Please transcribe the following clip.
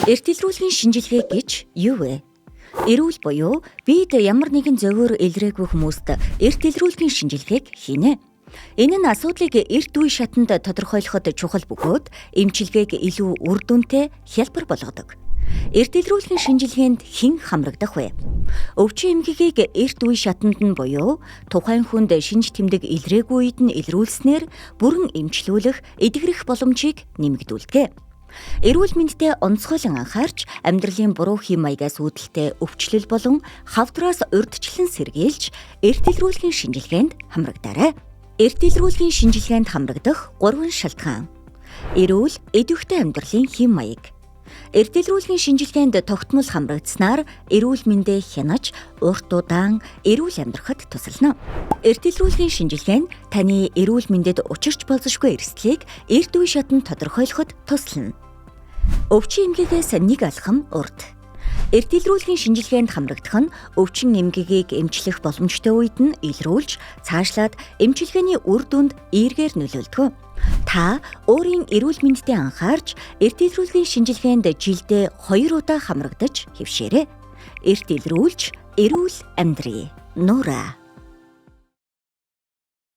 Эрт илрүүлгийн шинжилгээ гэж юу вэ? Эрүүл буюу бид ямар нэгэн зөвөр илрээгүй хүмүүст эрт илрүүлгийн шинжилгээг хийнэ. Энэ нь асуудлыг эрт үе шатанд тодорхойлоход чухал бөгөөд эмчилгээг илүү үр дүнтэй хялбар болгодог. Эрт илрүүлгийн шинжилгээнд хэн хамрагдах вэ? Өвчин эмгэгийг эрт үе шатанд нь буюу тухайн хүнд шинж тэмдэг илрээгүй үед нь илрүүлснээр бүрэн эмчлүүлэх, эдгэрэх боломжийг нэмэгдүүлдэг. Эрүүл мэндтэй онцгойлон анхаарч амьдралын буруу хэм маягаас үүдэлтэй өвчлөл болон хавдраас урьдчилан сэргийлж эрт илрүүлгийн шинжилгээнд хамрагдаарай. Эрт илрүүлгийн шинжилгээнд хамрагдах 3 шалтгаан. Эрүүл, идэвхтэй амьдралын хэм маяг. Эрт илрүүлгийн шинжилгээнд тогтмол хамрагдсанаар эрүүл мэндэ хянаж, урт удаан эрүүл амьдрахад тусална. Эрт илрүүлгийн шинжилгээ нь таны эрүүл мэндэд учирч болзошгүй эрсдлийг эрт үе шатанд тодорхойлоход туслана. Өвчин эмгэгээс нэг алхам урд. Эрт илрүүлгийн шинжилгээнд хамрагдах нь өвчин эмгэгийг эмчлэх боломжтой үед нь илрүүлж, цаашлаад эмчилгээний үр дүнд эергээр нөлөөлдөг. Та өөрийн эрүүл мэндэд анхаарч эрт илрүүлгийн шинжилгээнд жилдээ 2 удаа хамрагдаж хэвшээрэй. Эрт илрүүлж, эрүүл амьдрий. Нура.